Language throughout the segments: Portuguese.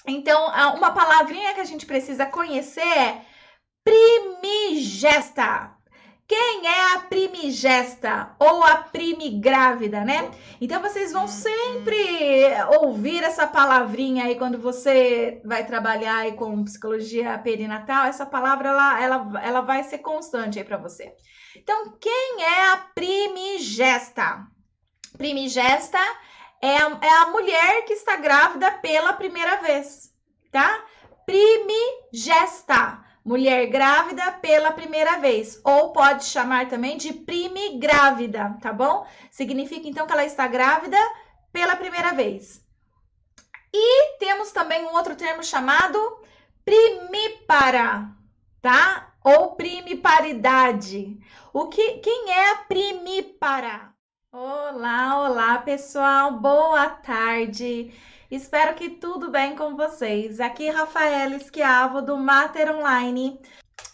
Então, uma palavrinha que a gente precisa conhecer é primigesta. Quem é a primigesta ou a primigrávida, né? Então vocês vão sempre ouvir essa palavrinha aí quando você vai trabalhar aí com psicologia perinatal. Essa palavra ela vai ser constante aí para você. Então, quem é a primigesta? Primigesta é a mulher que está grávida pela primeira vez, tá? Primigesta, mulher grávida pela primeira vez, ou pode chamar também de primigrávida, tá bom? Significa então que ela está grávida pela primeira vez. E temos também um outro termo chamado primípara, tá? Ou primiparidade. Quem é a primípara? Olá, olá, pessoal. Boa tarde. Espero que tudo bem com vocês. Aqui Rafaela Schiavo do Mater Online.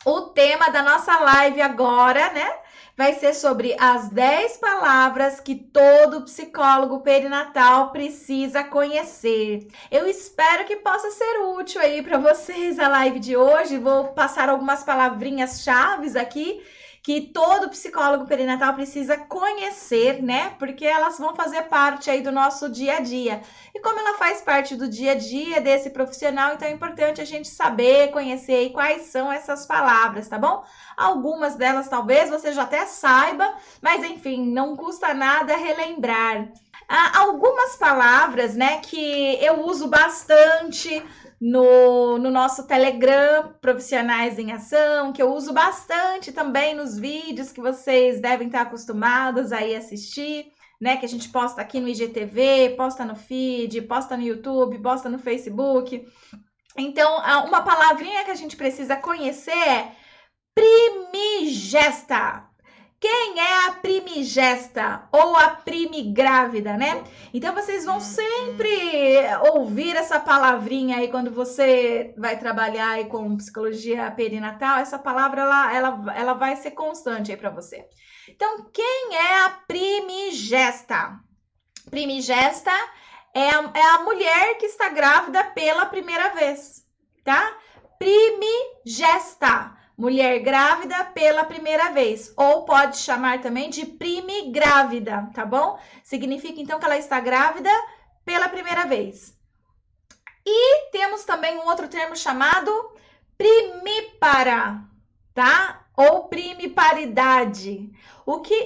O tema da nossa live agora, né, vai ser sobre as 10 palavras que todo psicólogo perinatal precisa conhecer. Eu espero que possa ser útil aí para vocês a live de hoje. Vou passar algumas palavrinhas chaves aqui que todo psicólogo perinatal precisa conhecer, né? Porque elas vão fazer parte aí do nosso dia a dia. E como ela faz parte do dia a dia desse profissional, então é importante a gente saber, conhecer aí quais são essas palavras, tá bom? Algumas delas talvez você já até saiba, mas enfim, não custa nada relembrar. Algumas palavras, né, que eu uso bastante no nosso Telegram, Profissionais em Ação, que eu uso bastante também nos vídeos que vocês devem estar acostumados aí a assistir, né? Que a gente posta aqui no IGTV, posta no feed, posta no YouTube, posta no Facebook. Então, uma palavrinha que a gente precisa conhecer é primigesta. Quem é a primigesta ou a primigrávida, né? Então vocês vão sempre ouvir essa palavrinha aí quando você vai trabalhar aí com psicologia perinatal. Essa palavra ela vai ser constante aí para você. Então, quem é a primigesta? Primigesta é a mulher que está grávida pela primeira vez, tá? Primigesta, mulher grávida pela primeira vez, ou pode chamar também de primigrávida, tá bom? Significa então que ela está grávida pela primeira vez. E temos também um outro termo chamado primípara, tá? Ou primiparidade.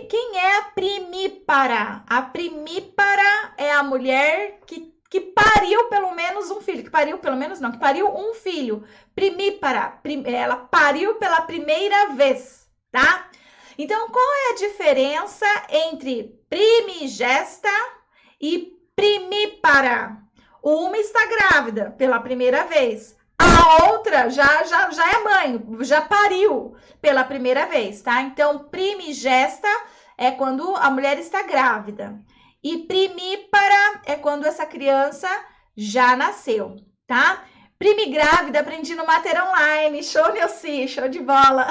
Quem é a primípara? A primípara é a mulher que pariu pelo menos um filho. Que pariu pelo menos não, que pariu um filho. Primípara, ela pariu pela primeira vez, tá? Então, qual é a diferença entre primigesta e primípara? Uma está grávida pela primeira vez. A outra já é mãe, já pariu pela primeira vez, tá? Então, primigesta é quando a mulher está grávida. E primípara é quando essa criança já nasceu, tá? Primigrávida, aprendi no Mater Online. Show, Nilce, show de bola.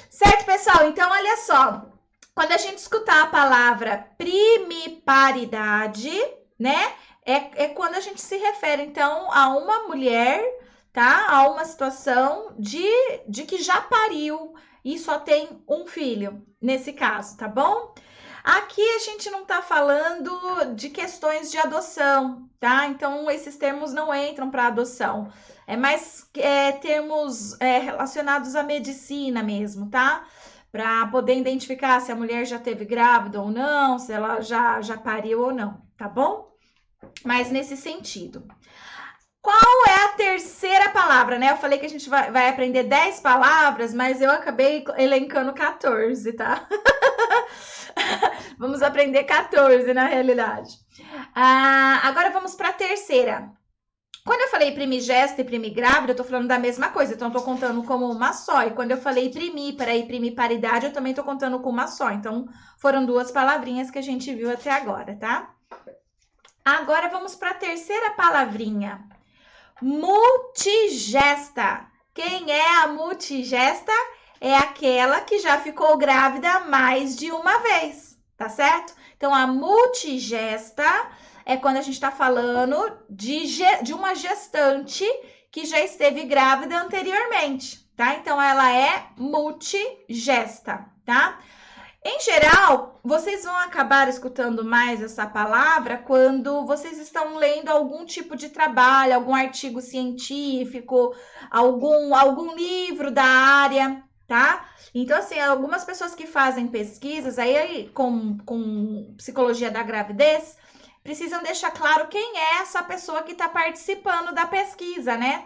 Certo, pessoal? Então, olha só. Quando a gente escutar a palavra primiparidade, né? É quando a gente se refere, então, a uma mulher, tá? A uma situação de que já pariu e só tem um filho, nesse caso, tá bom? Aqui a gente não tá falando de questões de adoção, tá? Então, esses termos não entram para adoção. É mais termos relacionados à medicina mesmo, tá? Para poder identificar se a mulher já teve grávida ou não, se ela já pariu ou não, tá bom? Mas nesse sentido. Qual é a terceira palavra, né? Eu falei que a gente vai aprender 10 palavras, mas eu acabei elencando 14, tá? Vamos aprender 14 na realidade. Agora vamos para a terceira. Quando eu falei primigesta e primigrávida, eu tô falando da mesma coisa, então eu tô contando como uma só. E quando eu falei primípara e primiparidade, eu também tô contando com uma só. Então, foram duas palavrinhas que a gente viu até agora, tá? Agora vamos para a terceira palavrinha. Multigesta. Quem é a multigesta? É aquela que já ficou grávida mais de uma vez, tá certo? Então, a multigesta é quando a gente está falando de uma gestante que já esteve grávida anteriormente, tá? Então, ela é multigesta, tá? Em geral, vocês vão acabar escutando mais essa palavra quando vocês estão lendo algum tipo de trabalho, algum artigo científico, algum livro da área, tá? Então, assim, algumas pessoas que fazem pesquisas aí com psicologia da gravidez precisam deixar claro quem é essa pessoa que está participando da pesquisa, né?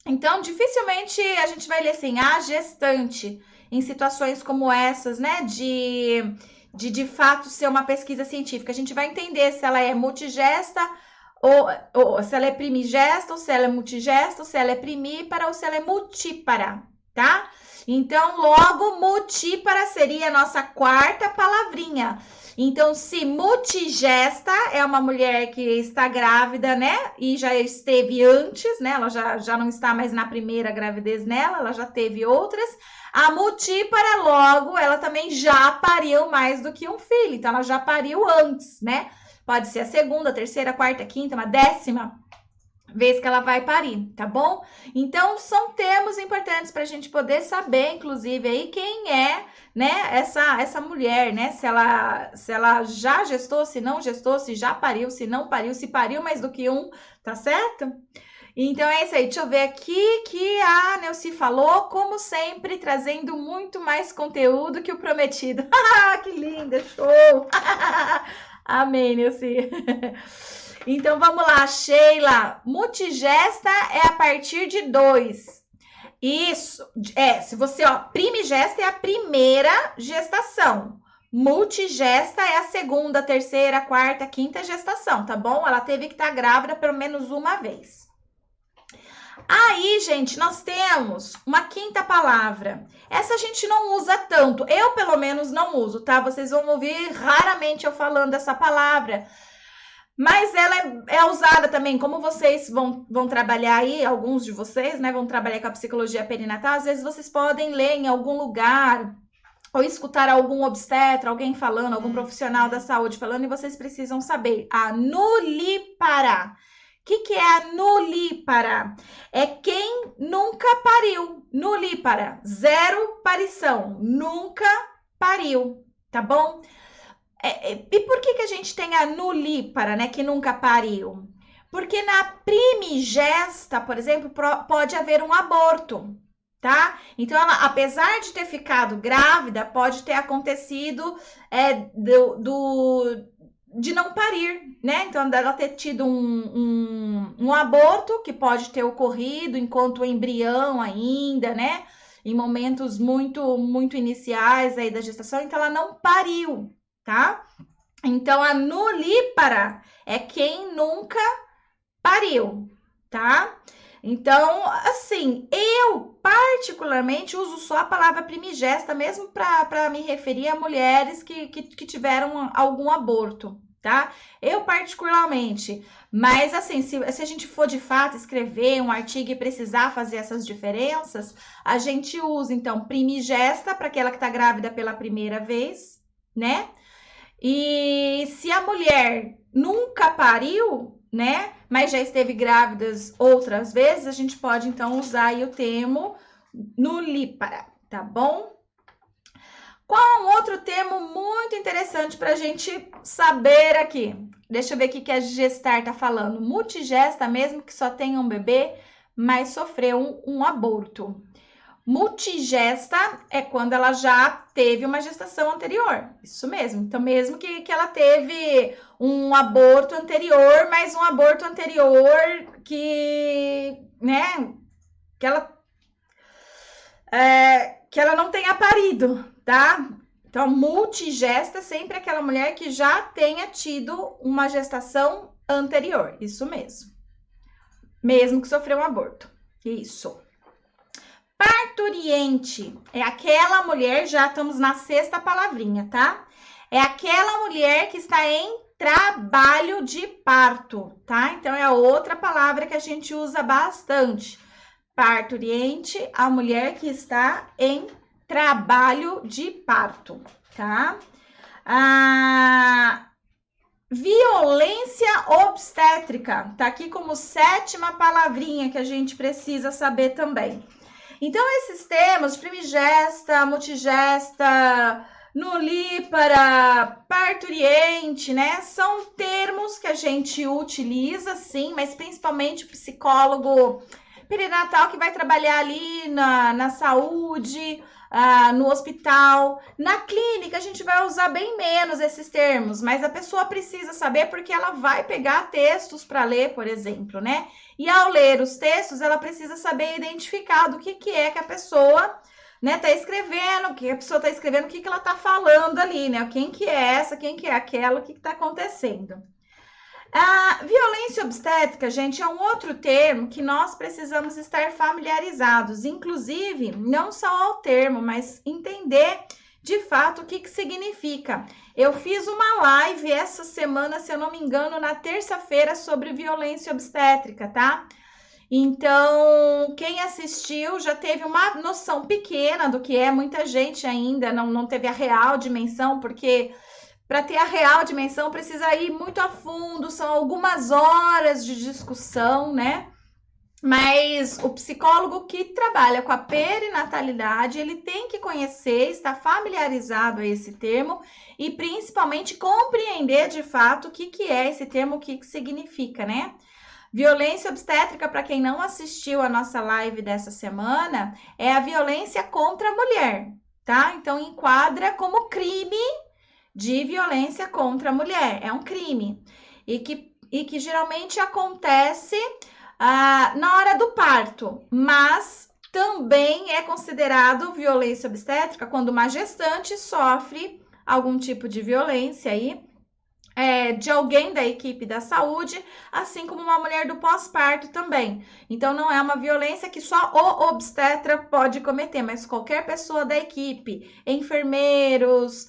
Então, dificilmente a gente vai ler assim, a gestante, em situações como essas, né? De fato ser uma pesquisa científica. A gente vai entender se ela é multigesta, ou se ela é primigesta, ou se ela é multigesta, ou se ela é primípara, ou se ela é multípara, tá? Então, logo, multípara seria a nossa quarta palavrinha. Então, se multigesta é uma mulher que está grávida, né? E já esteve antes, né? Ela já não está mais na primeira gravidez nela, ela já teve outras. A multípara, logo, ela também já pariu mais do que um filho. Então, ela já pariu antes, né? Pode ser a segunda, terceira, quarta, quinta, uma 10ª vez que ela vai parir, tá bom? Então, são termos importantes para a gente poder saber, inclusive, aí quem é, né, essa mulher, né? Se ela já gestou, se não gestou, se já pariu, se não pariu, se pariu mais do que um, tá certo? Então, é isso aí. Deixa eu ver aqui que a Neuci falou, como sempre, trazendo muito mais conteúdo que o prometido. Que linda, show! Amém, Neuci. Então, vamos lá, Sheila. Multigesta é a partir de 2. Isso. Se você, primigesta é a primeira gestação. Multigesta é a segunda, terceira, quarta, quinta gestação, tá bom? Ela teve que estar grávida pelo menos uma vez. Aí, gente, nós temos uma quinta palavra. Essa a gente não usa tanto. Eu, pelo menos, não uso, tá? Vocês vão ouvir raramente eu falando essa palavra. Mas ela é usada também, como vocês vão trabalhar aí, alguns de vocês, né, vão trabalhar com a psicologia perinatal, às vezes vocês podem ler em algum lugar ou escutar algum obstetra, alguém falando, algum profissional da saúde falando, e vocês precisam saber. A nulípara. O que é a nulípara? É quem nunca pariu. Nulípara, zero parição, nunca pariu, tá bom? E por que a gente tem a nulípara, né, que nunca pariu? Porque na primigesta, por exemplo, pode haver um aborto, tá? Então, ela, apesar de ter ficado grávida, pode ter acontecido de não parir, né? Então, dela ter tido um aborto que pode ter ocorrido enquanto embrião ainda, né? Em momentos muito, muito iniciais aí da gestação, então ela não pariu, tá? Então, a nulípara é quem nunca pariu, tá? Então, assim, eu particularmente uso só a palavra primigesta, mesmo para me referir a mulheres que tiveram algum aborto, tá? Eu particularmente, mas assim, se a gente for de fato escrever um artigo e precisar fazer essas diferenças, a gente usa, então, primigesta para aquela que tá grávida pela primeira vez, né? E se a mulher nunca pariu, né, mas já esteve grávida outras vezes, a gente pode então usar aí o termo nulípara, tá bom? Qual é um outro termo muito interessante para a gente saber aqui? Deixa eu ver o que a gestar tá falando. Multigesta, mesmo que só tenha um bebê, mas sofreu um aborto. Multigesta é quando ela já teve uma gestação anterior. Isso mesmo. Então, mesmo que ela teve um aborto anterior, mas um aborto anterior que, né, que ela não tenha parido, tá? Então, multigesta é sempre aquela mulher que já tenha tido uma gestação anterior. Isso mesmo. Mesmo que sofreu um aborto. Isso. Parturiente é aquela mulher, já estamos na sexta palavrinha, tá? É aquela mulher que está em trabalho de parto, tá? Então, é a outra palavra que a gente usa bastante. Parturiente, a mulher que está em trabalho de parto, tá? Violência obstétrica. Tá aqui como 7ª palavrinha que a gente precisa saber também. Então, esses termos, primigesta, multigesta, nulípara, parturiente, né? São termos que a gente utiliza, sim, mas principalmente o psicólogo perinatal que vai trabalhar ali na saúde, no hospital. Na clínica, a gente vai usar bem menos esses termos, mas a pessoa precisa saber porque ela vai pegar textos para ler, por exemplo, né? E ao ler os textos, ela precisa saber identificar do que é que a pessoa, né, tá escrevendo, o que a pessoa tá escrevendo, o que ela tá falando ali, né? Quem que é essa, quem que é aquela, o que tá acontecendo. A violência obstétrica, gente, é um outro termo que nós precisamos estar familiarizados, inclusive, não só ao termo, mas entender de fato o que significa. Eu fiz uma live essa semana, se eu não me engano, na terça-feira, sobre violência obstétrica, tá? Então, quem assistiu já teve uma noção pequena do que é, muita gente ainda não teve a real dimensão, porque para ter a real dimensão precisa ir muito a fundo, são algumas horas de discussão, né? Mas o psicólogo que trabalha com a perinatalidade, ele tem que conhecer, estar familiarizado a esse termo e principalmente compreender de fato o que é esse termo, o que significa, né? Violência obstétrica, para quem não assistiu a nossa live dessa semana, é a violência contra a mulher, tá? Então enquadra como crime de violência contra a mulher. É um crime. E que geralmente acontece na hora do parto, mas também é considerado violência obstétrica quando uma gestante sofre algum tipo de violência aí, de alguém da equipe da saúde, assim como uma mulher do pós-parto também. Então, não é uma violência que só o obstetra pode cometer, mas qualquer pessoa da equipe, enfermeiros,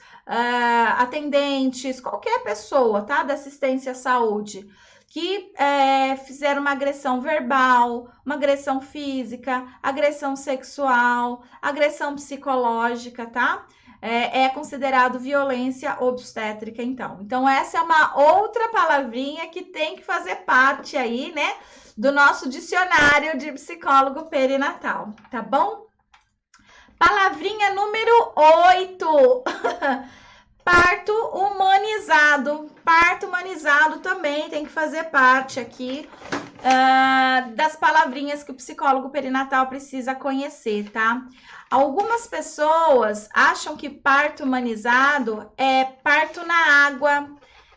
atendentes, qualquer pessoa, tá? Da assistência à saúde, que fizeram uma agressão verbal, uma agressão física, agressão sexual, agressão psicológica, tá? É considerado violência obstétrica, então. Então, essa é uma outra palavrinha que tem que fazer parte aí, né, do nosso dicionário de psicólogo perinatal, tá bom? Palavrinha número 8. Parto humanizado. Parto humanizado também tem que fazer parte aqui das palavrinhas que o psicólogo perinatal precisa conhecer, tá? Algumas pessoas acham que parto humanizado é parto na água,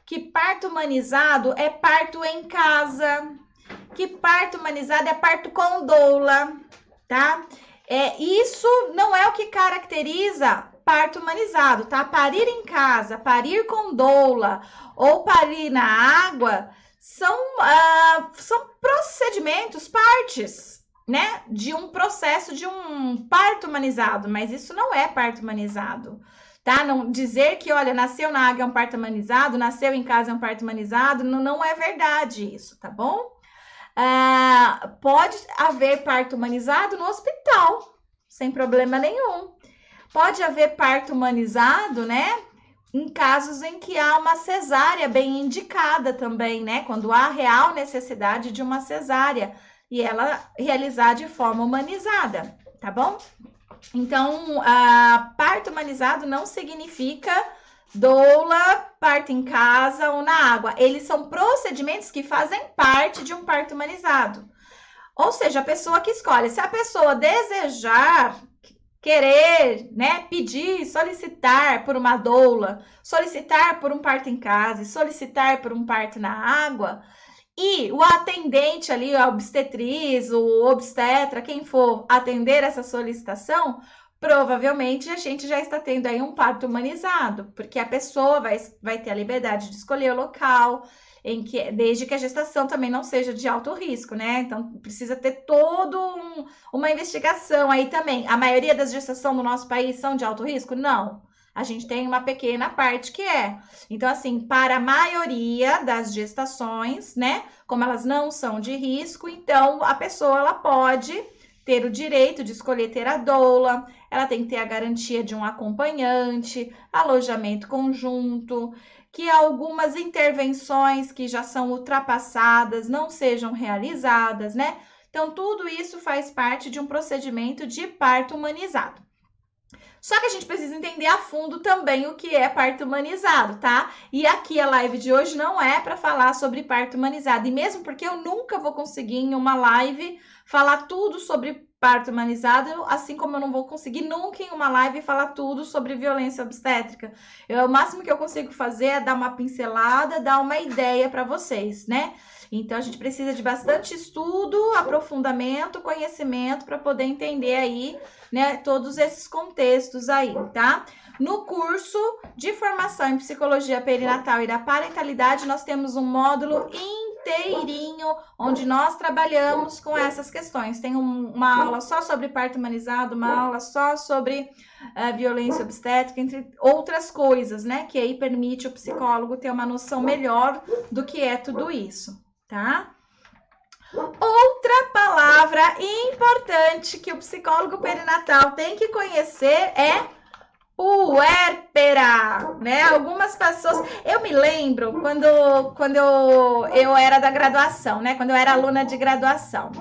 que parto humanizado é parto em casa, que parto humanizado é parto com doula, tá? Isso não é o que caracteriza parto humanizado, tá? Parir em casa, parir com doula ou parir na água são procedimentos, partes, né? De um processo de um parto humanizado, mas isso não é parto humanizado, tá? Não dizer que, olha, nasceu na água é um parto humanizado, nasceu em casa é um parto humanizado, não é verdade isso, tá bom? Pode haver parto humanizado no hospital, sem problema nenhum. Pode haver parto humanizado, né? Em casos em que há uma cesárea bem indicada também, né? Quando há real necessidade de uma cesárea e ela realizar de forma humanizada, tá bom? Então, parto humanizado não significa doula, parto em casa ou na água. Eles são procedimentos que fazem parte de um parto humanizado. Ou seja, a pessoa que escolhe. Se a pessoa desejar, querer, né, pedir, solicitar por uma doula, solicitar por um parto em casa, solicitar por um parto na água, e o atendente ali, a obstetriz, o obstetra, quem for atender essa solicitação, provavelmente a gente já está tendo aí um parto humanizado, porque a pessoa vai ter a liberdade de escolher o local, desde que a gestação também não seja de alto risco, né? Então, precisa ter uma investigação aí também. A maioria das gestações no nosso país são de alto risco? Não. A gente tem uma pequena parte que é. Então, assim, para a maioria das gestações, né? Como elas não são de risco, então a pessoa ela pode ter o direito de escolher ter a doula, ela tem que ter a garantia de um acompanhante, alojamento conjunto, que algumas intervenções que já são ultrapassadas não sejam realizadas, né? Então, tudo isso faz parte de um procedimento de parto humanizado. Só que a gente precisa entender a fundo também o que é parto humanizado, tá? E aqui a live de hoje não é para falar sobre parto humanizado. E mesmo porque eu nunca vou conseguir em uma live falar tudo sobre parto humanizado, assim como eu não vou conseguir nunca em uma live falar tudo sobre violência obstétrica. O máximo que eu consigo fazer é dar uma pincelada, dar uma ideia para vocês, né? Então, a gente precisa de bastante estudo, aprofundamento, conhecimento para poder entender aí, né, todos esses contextos aí, tá? No curso de formação em psicologia perinatal e da parentalidade, nós temos um módulo inteirinho onde nós trabalhamos com essas questões. Tem uma aula só sobre parto humanizado, uma aula só sobre violência obstétrica, entre outras coisas, né? Que aí permite o psicólogo ter uma noção melhor do que é tudo isso, tá? Outra palavra importante que o psicólogo perinatal tem que conhecer é puérpera, né? Algumas pessoas... Eu me lembro quando eu era da graduação, né? Quando eu era aluna de graduação.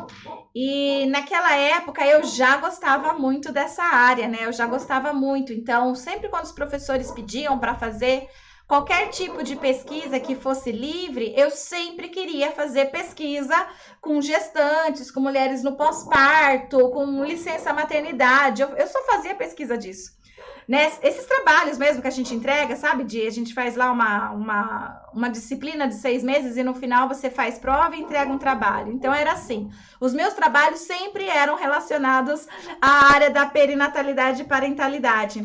E naquela época eu já gostava muito dessa área, né? Eu já gostava muito. Então, sempre quando os professores pediam para fazer qualquer tipo de pesquisa que fosse livre, eu sempre queria fazer pesquisa com gestantes, com mulheres no pós-parto, com licença maternidade. Eu só fazia pesquisa disso. Né? Esses trabalhos mesmo que a gente entrega, sabe? A gente faz lá uma disciplina de 6 meses e no final você faz prova e entrega um trabalho. Então, era assim. Os meus trabalhos sempre eram relacionados à área da perinatalidade e parentalidade.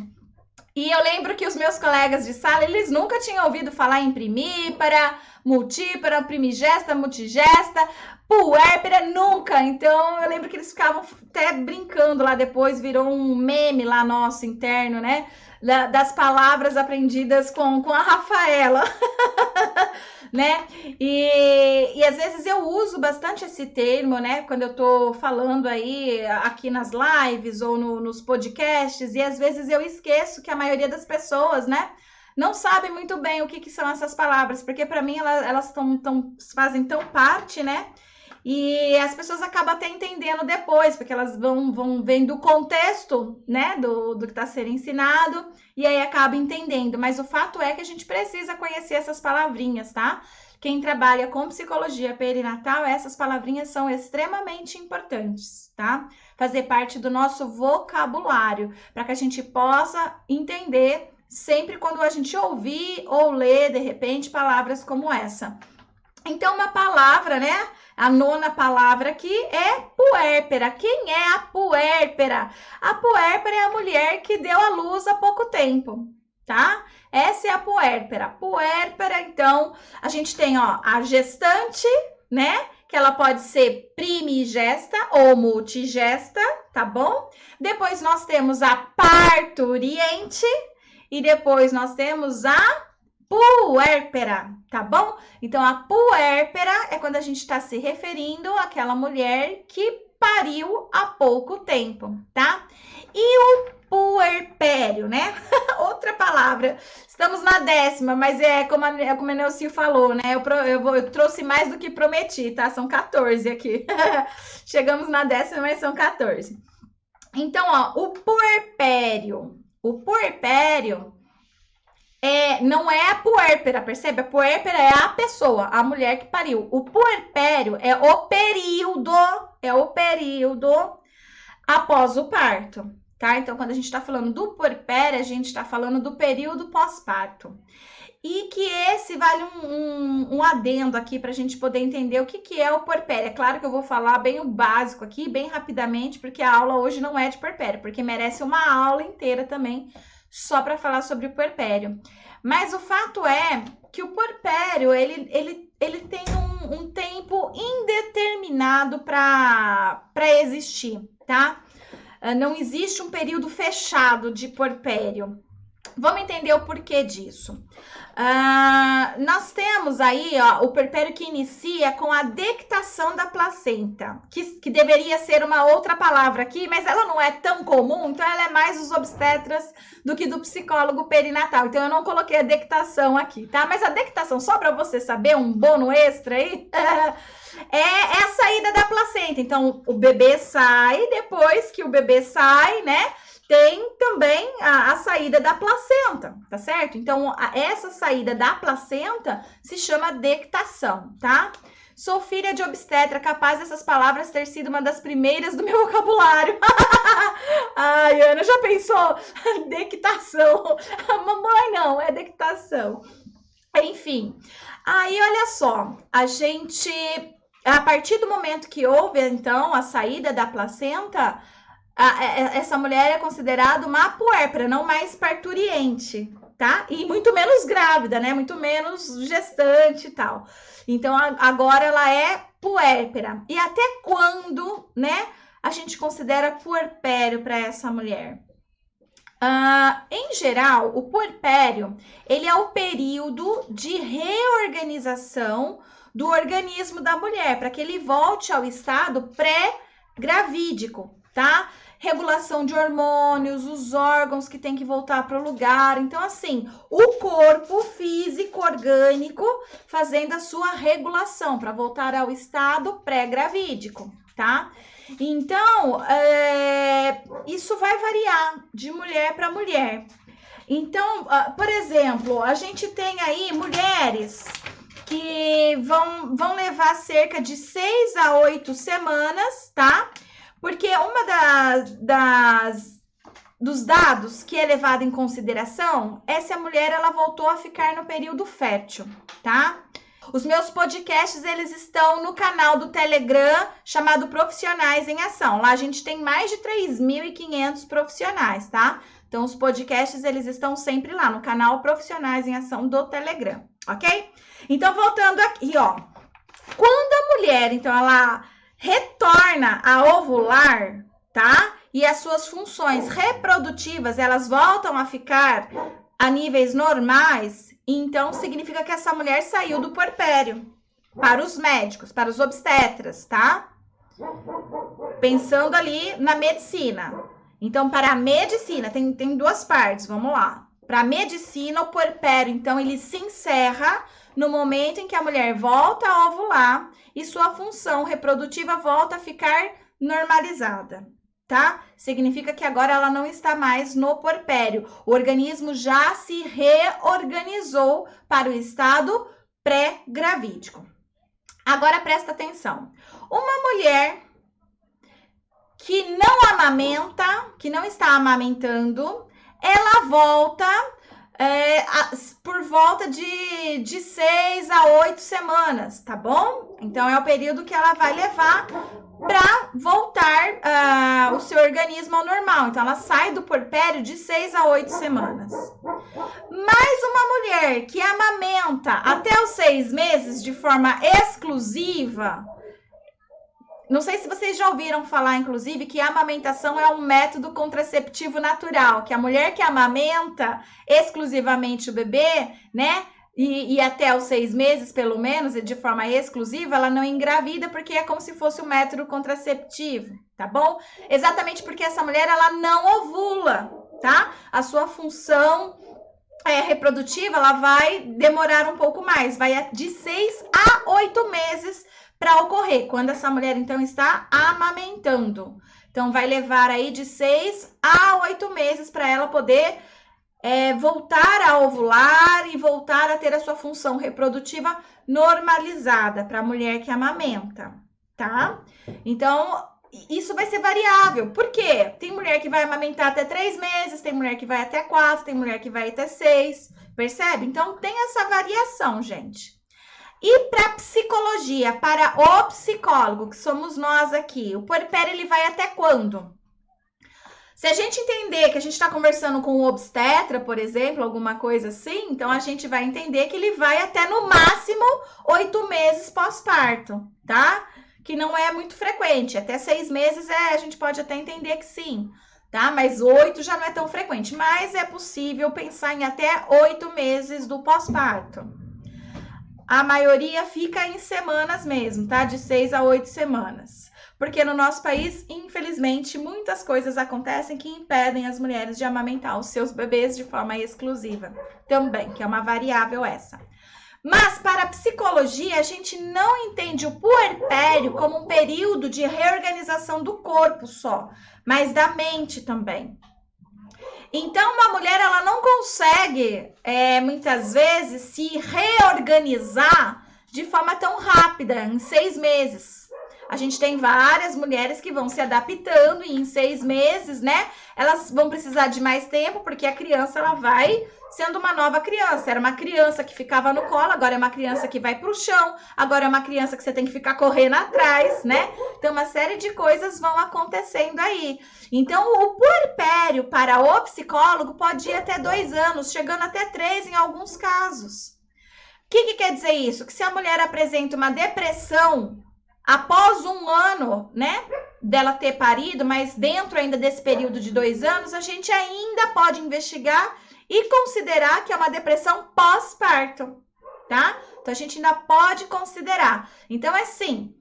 E eu lembro que os meus colegas de sala, eles nunca tinham ouvido falar em primípara, multípara, primigesta, multigesta, puérpera, nunca. Então, eu lembro que eles ficavam até brincando lá depois, virou um meme lá nosso interno, né? Das palavras aprendidas com a Rafaela. Né? E às vezes eu uso bastante esse termo, né? Quando eu tô falando aí aqui nas lives ou nos podcasts, e às vezes eu esqueço que a maioria das pessoas, né, não sabe muito bem o que são essas palavras, porque para mim elas fazem tão parte, né? E as pessoas acabam até entendendo depois, porque elas vão vendo o contexto, né, do que está sendo ensinado, e aí acaba entendendo. Mas o fato é que a gente precisa conhecer essas palavrinhas, tá? Quem trabalha com psicologia perinatal, essas palavrinhas são extremamente importantes, tá? Fazer parte do nosso vocabulário, para que a gente possa entender sempre quando a gente ouvir ou ler, de repente, palavras como essa. Então, uma palavra, né? A 9ª palavra aqui é puérpera. Quem é a puérpera? A puérpera é a mulher que deu à luz há pouco tempo, tá? Essa é a puérpera. Puérpera, então, a gente tem, ó, a gestante, né? Que ela pode ser primigesta ou multigesta, tá bom? Depois nós temos a parturiente e depois nós temos a puérpera, tá bom? Então, a puérpera é quando a gente está se referindo àquela mulher que pariu há pouco tempo, tá? E o puerpério, né? Outra palavra. Estamos na 10ª, mas como a Neuci falou, né? Eu trouxe mais do que prometi, tá? São 14 aqui. Chegamos na 10ª, mas são 14. Então, ó, o puerpério. O puerpério não é a puérpera, percebe? A puérpera é a pessoa, a mulher que pariu. O puerpério é o período após o parto, tá? Então, quando a gente tá falando do puerpério, a gente tá falando do período pós-parto. E que esse vale um adendo aqui pra gente poder entender o que é o puerpério. É claro que eu vou falar bem o básico aqui, bem rapidamente, porque a aula hoje não é de puerpério, porque merece uma aula inteira também só para falar sobre o puerpério. Mas o fato é que o puerpério, ele tem um tempo indeterminado para existir, tá? Não existe um período fechado de puerpério. Vamos entender o porquê disso. Nós temos aí, ó, o puerpério que inicia com a dectação da placenta, que deveria ser uma outra palavra aqui, mas ela não é tão comum, então ela é mais dos obstetras do que do psicólogo perinatal. Então eu não coloquei a dectação aqui, tá? Mas a dectação, só para você saber, um bônus extra aí, é a saída da placenta. Então o bebê sai, depois que o bebê sai, né? Tem também a saída da placenta, tá certo? Então, essa saída da placenta se chama dectação, tá? Sou filha de obstetra, capaz dessas palavras ter sido uma das primeiras do meu vocabulário. Ai, Ana, já pensou? Dectação. Mamãe, não, é dectação. Enfim, aí olha só, a partir do momento que houve, então, a saída da placenta, essa mulher é considerada uma puérpera, não mais parturiente, tá? E muito menos grávida, né? Muito menos gestante e tal. Então, agora ela é puérpera. E até quando, né, a gente considera puerpério para essa mulher? Em geral, o puerpério, ele é o período de reorganização do organismo da mulher, para que ele volte ao estado pré-gravídico, tá? Regulação de hormônios, os órgãos que tem que voltar para o lugar. Então, assim, o corpo físico, orgânico, fazendo a sua regulação para voltar ao estado pré-gravídico, tá? Então, isso vai variar de mulher para mulher. Então, por exemplo, a gente tem aí mulheres que vão levar cerca de 6 a 8 semanas, tá? Porque uma dos dados que é levado em consideração é se a mulher ela voltou a ficar no período fértil, tá? Os meus podcasts, eles estão no canal do Telegram, chamado Profissionais em Ação. Lá a gente tem mais de 3.500 profissionais, tá? Então, os podcasts, eles estão sempre lá no canal Profissionais em Ação do Telegram, ok? Então, voltando aqui, ó. Quando a mulher, então, ela retorna a ovular, tá? E as suas funções reprodutivas, elas voltam a ficar a níveis normais, então significa que essa mulher saiu do puerpério. Para os médicos, para os obstetras, tá? Pensando ali na medicina. Então, para a medicina, tem duas partes, vamos lá. Para a medicina, o puerpério, então, ele se encerra no momento em que a mulher volta a ovular e sua função reprodutiva volta a ficar normalizada, tá? Significa que agora ela não está mais no puerpério. O organismo já se reorganizou para o estado pré-gravídico. Agora presta atenção. Uma mulher que não amamenta, que não está amamentando, ela volta por volta de 6 a 8 semanas, tá bom? Então, é o período que ela vai levar para voltar o seu organismo ao normal. Então, ela sai do puerpério de 6 a 8 semanas. Mas uma mulher que amamenta até os 6 meses de forma exclusiva, não sei se vocês já ouviram falar, inclusive, que a amamentação é um método contraceptivo natural, que a mulher que amamenta exclusivamente o bebê, né, e até os 6 meses, pelo menos, de forma exclusiva, ela não engravida, porque é como se fosse um método contraceptivo, tá bom? Exatamente porque essa mulher, ela não ovula, tá? A sua função reprodutiva, ela vai demorar um pouco mais, vai de 6 a 8 meses para ocorrer, quando essa mulher, então, está amamentando. Então, vai levar aí de 6 a 8 meses para ela poder voltar a ovular e voltar a ter a sua função reprodutiva normalizada para a mulher que amamenta, tá? Então, isso vai ser variável. Por quê? Tem mulher que vai amamentar até 3 meses, tem mulher que vai até 4, tem mulher que vai até 6, percebe? Então, tem essa variação, gente. E para psicologia, para o psicólogo, que somos nós aqui, o puerpério ele vai até quando? Se a gente entender que a gente está conversando com o obstetra, por exemplo, alguma coisa assim, então a gente vai entender que ele vai até no máximo 8 meses pós-parto, tá? Que não é muito frequente, até 6 meses a gente pode até entender que sim, tá? Mas 8 já não é tão frequente, mas é possível pensar em até 8 meses do pós-parto. A maioria fica em semanas mesmo, tá? De 6 a 8 semanas. Porque no nosso país, infelizmente, muitas coisas acontecem que impedem as mulheres de amamentar os seus bebês de forma exclusiva também, que é uma variável essa. Mas para a psicologia, a gente não entende o puerpério como um período de reorganização do corpo só, mas da mente também. Então, uma mulher, ela não consegue, muitas vezes, se reorganizar de forma tão rápida, em 6 meses. A gente tem várias mulheres que vão se adaptando e em 6 meses, né? Elas vão precisar de mais tempo, porque a criança, ela vai sendo uma nova criança. Era uma criança que ficava no colo, agora é uma criança que vai pro chão, agora é uma criança que você tem que ficar correndo atrás, né? Então, uma série de coisas vão acontecendo aí. Então, o puerpério para o psicólogo pode ir até 2 anos, chegando até 3 em alguns casos. O que quer dizer isso? Que se a mulher apresenta uma depressão após 1 ano, né, dela ter parido, mas dentro ainda desse período de 2 anos, a gente ainda pode investigar e considerar que é uma depressão pós-parto, tá? Então, a gente ainda pode considerar. Então, é assim,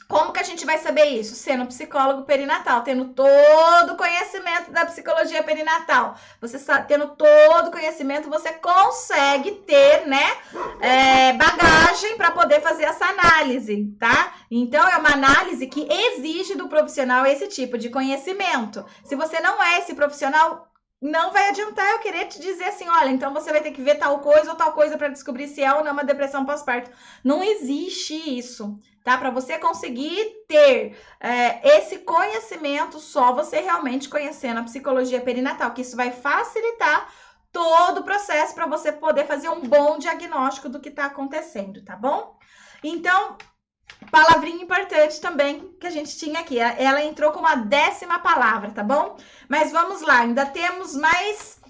como que a gente vai saber isso? Sendo psicólogo perinatal, tendo todo o conhecimento da psicologia perinatal. Você tendo todo o conhecimento, você consegue ter, né, bagagem para poder fazer essa análise, tá? Então, é uma análise que exige do profissional esse tipo de conhecimento. Se você não é esse profissional, não vai adiantar eu querer te dizer assim, olha, então você vai ter que ver tal coisa ou tal coisa para descobrir se é ou não uma depressão pós-parto. Não existe isso, tá? Para você conseguir ter esse conhecimento, só você realmente conhecendo a psicologia perinatal, que isso vai facilitar todo o processo para você poder fazer um bom diagnóstico do que está acontecendo, tá bom? Então, palavrinha importante também que a gente tinha aqui. Ela entrou como a 10ª palavra, tá bom? Mas vamos lá, ainda temos mais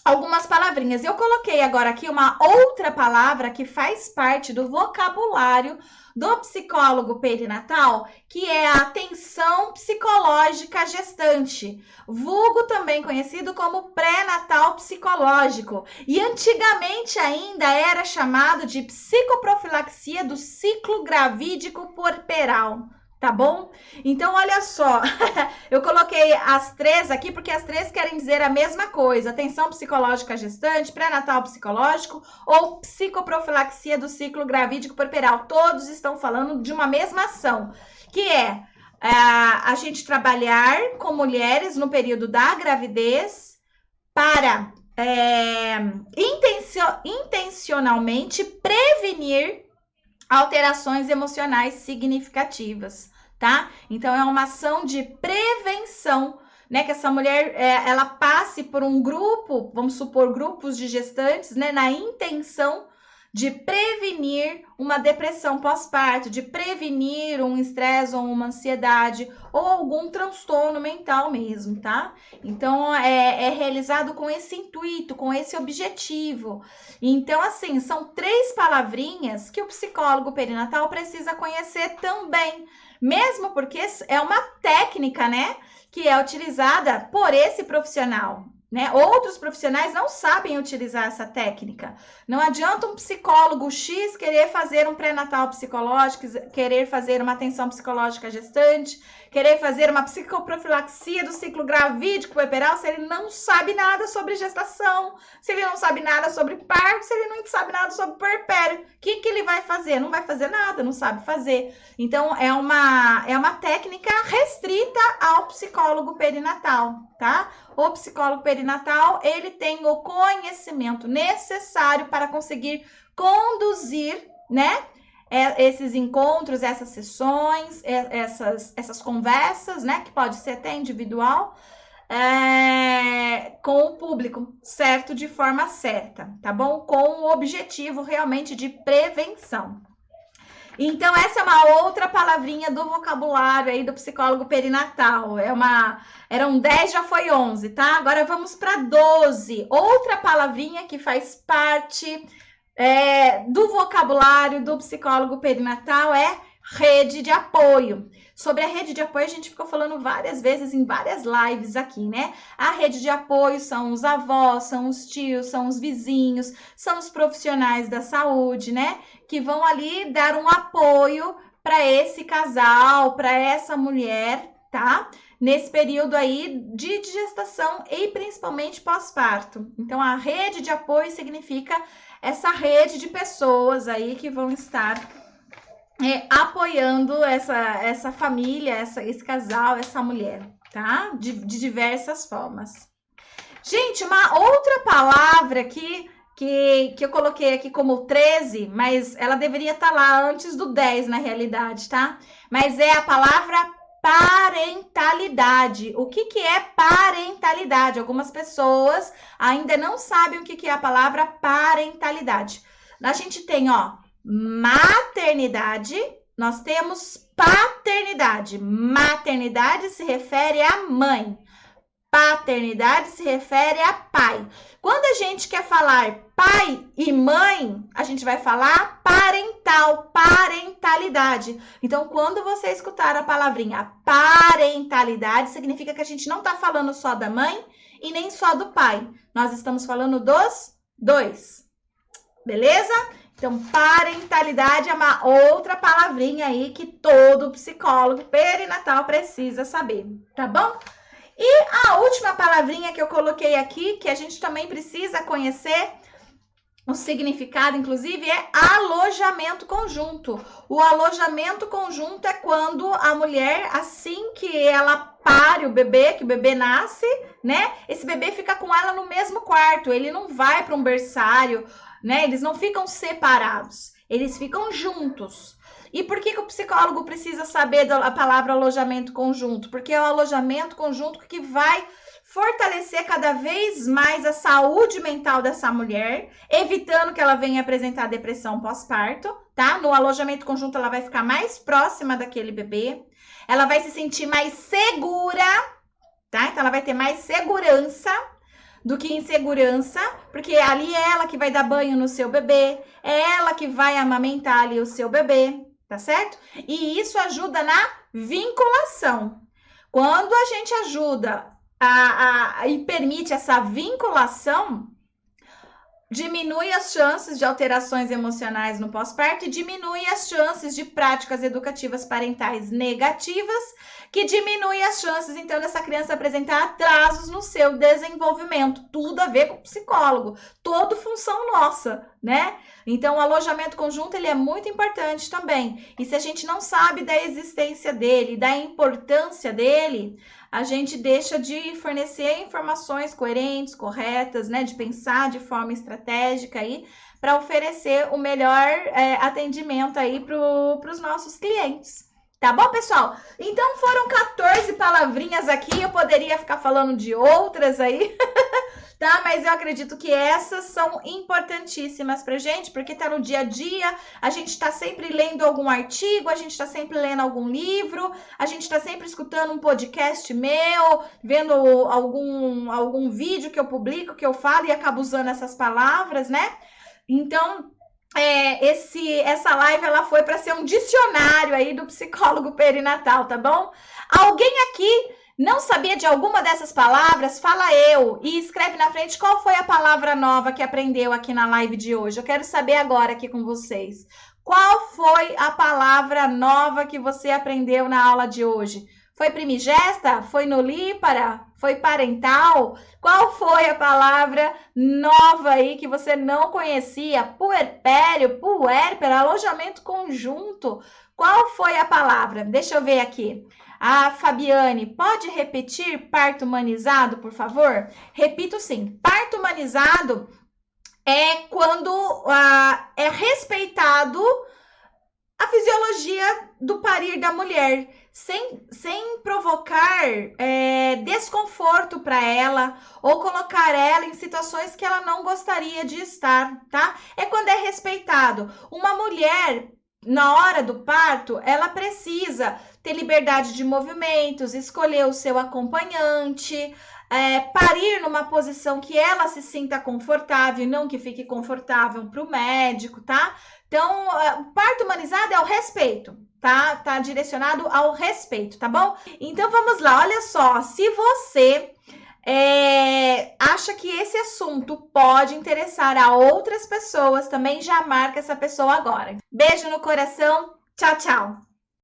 algumas palavrinhas. Eu coloquei agora aqui uma outra palavra que faz parte do vocabulário do psicólogo perinatal, que é a atenção psicológica gestante, vulgo também conhecido como pré-natal psicológico. E antigamente ainda era chamado de psicoprofilaxia do ciclo gravídico puerperal. Tá bom? Então, olha só, eu coloquei as 3 aqui porque as 3 querem dizer a mesma coisa. Atenção psicológica gestante, pré-natal psicológico ou psicoprofilaxia do ciclo gravídico puerperal. Todos estão falando de uma mesma ação, que é a gente trabalhar com mulheres no período da gravidez para intencionalmente prevenir alterações emocionais significativas. Tá? Então, é uma ação de prevenção, né? Que essa mulher, ela passe por um grupo, vamos supor, grupos de gestantes, né? Na intenção de prevenir uma depressão pós-parto, de prevenir um estresse ou uma ansiedade ou algum transtorno mental mesmo, tá? Então, é realizado com esse intuito, com esse objetivo. Então, assim, são 3 palavrinhas que o psicólogo perinatal precisa conhecer também, mesmo porque é uma técnica, né, que é utilizada por esse profissional, né? Outros profissionais não sabem utilizar essa técnica. Não adianta um psicólogo X querer fazer um pré-natal psicológico, querer fazer uma atenção psicológica gestante, querer fazer uma psicoprofilaxia do ciclo gravídico puerperal, se ele não sabe nada sobre gestação, se ele não sabe nada sobre parto, se ele não sabe nada sobre puerpério. O que ele vai fazer? Não vai fazer nada, não sabe fazer. Então, é uma técnica restrita ao psicólogo perinatal, tá? O psicólogo perinatal, ele tem o conhecimento necessário para conseguir conduzir, né, esses encontros, essas sessões, essas conversas, né, que pode ser até individual, com o público, certo? De forma certa, tá bom? Com o objetivo realmente de prevenção. Então, essa é uma outra palavrinha do vocabulário aí do psicólogo perinatal. Eram 10, já foi 11, tá? Agora vamos para 12. Outra palavrinha que faz parte do vocabulário do psicólogo perinatal é rede de apoio. Sobre a rede de apoio, a gente ficou falando várias vezes em várias lives aqui, né? A rede de apoio são os avós, são os tios, são os vizinhos, são os profissionais da saúde, né? Que vão ali dar um apoio para esse casal, para essa mulher, tá? Nesse período aí de gestação e principalmente pós-parto. Então, a rede de apoio significa essa rede de pessoas aí que vão estar apoiando essa família, esse casal, essa mulher, tá? De diversas formas. Gente, uma outra palavra aqui que eu coloquei aqui como 13, mas ela deveria estar lá antes do 10 na realidade, tá? Mas é a palavra parentalidade. O que é parentalidade? Algumas pessoas ainda não sabem o que é a palavra parentalidade. A gente tem, ó, maternidade, nós temos paternidade. Maternidade se refere à mãe. Paternidade se refere a pai. Quando a gente quer falar pai e mãe, a gente vai falar parental, parentalidade. Então, quando você escutar a palavrinha parentalidade, significa que a gente não está falando só da mãe e nem só do pai. Nós estamos falando dos dois. Beleza? Então, parentalidade é uma outra palavrinha aí que todo psicólogo perinatal precisa saber, tá bom? E a última palavrinha que eu coloquei aqui, que a gente também precisa conhecer o significado, inclusive, é alojamento conjunto. O alojamento conjunto é quando a mulher, assim que ela pare o bebê, que o bebê nasce, né? Esse bebê fica com ela no mesmo quarto, ele não vai para um berçário, né? Eles não ficam separados, eles ficam juntos. E por que o psicólogo precisa saber da palavra alojamento conjunto? Porque é o alojamento conjunto que vai fortalecer cada vez mais a saúde mental dessa mulher, evitando que ela venha apresentar depressão pós-parto, tá? No alojamento conjunto ela vai ficar mais próxima daquele bebê, ela vai se sentir mais segura, tá? Então ela vai ter mais segurança do que insegurança, porque ali é ela que vai dar banho no seu bebê, é ela que vai amamentar ali o seu bebê, tá certo? E isso ajuda na vinculação. Quando a gente ajuda e permite essa vinculação, diminui as chances de alterações emocionais no pós-parto e diminui as chances de práticas educativas parentais negativas, que diminui as chances, então, dessa criança apresentar atrasos no seu desenvolvimento. Tudo a ver com o psicólogo, toda função nossa, né? Então, o alojamento conjunto, ele é muito importante também. E se a gente não sabe da existência dele, da importância dele, a gente deixa de fornecer informações coerentes, corretas, né? De pensar de forma estratégica aí, para oferecer o melhor atendimento aí para os nossos clientes. Tá bom, pessoal? Então, foram 14 palavrinhas aqui, eu poderia ficar falando de outras aí, tá? Mas eu acredito que essas são importantíssimas pra gente, porque tá no dia a dia, a gente tá sempre lendo algum artigo, a gente tá sempre lendo algum livro, a gente tá sempre escutando um podcast meu, vendo algum vídeo que eu publico, que eu falo e acabo usando essas palavras, né? Então, essa live ela foi para ser um dicionário aí do psicólogo perinatal, tá bom? Alguém aqui não sabia de alguma dessas palavras? Fala eu e escreve na frente qual foi a palavra nova que aprendeu aqui na live de hoje. Eu quero saber agora aqui com vocês. Qual foi a palavra nova que você aprendeu na aula de hoje? Foi primigesta? Foi nulípara? Foi parental? Qual foi a palavra nova aí que você não conhecia? Puerpério, puérpera, alojamento conjunto. Qual foi a palavra? Deixa eu ver aqui. A Fabiane, pode repetir parto humanizado, por favor? Repito sim. Parto humanizado é quando é respeitado a fisiologia do parir da mulher, sem provocar desconforto para ela ou colocar ela em situações que ela não gostaria de estar, tá? É quando é respeitado. Uma mulher, na hora do parto, ela precisa ter liberdade de movimentos, escolher o seu acompanhante, parir numa posição que ela se sinta confortável e não que fique confortável para o médico, tá? Então, parto humanizado é o respeito, tá? Tá direcionado ao respeito, tá bom? Então, vamos lá, olha só, se você acha que esse assunto pode interessar a outras pessoas, também já marca essa pessoa agora. Beijo no coração, tchau, tchau!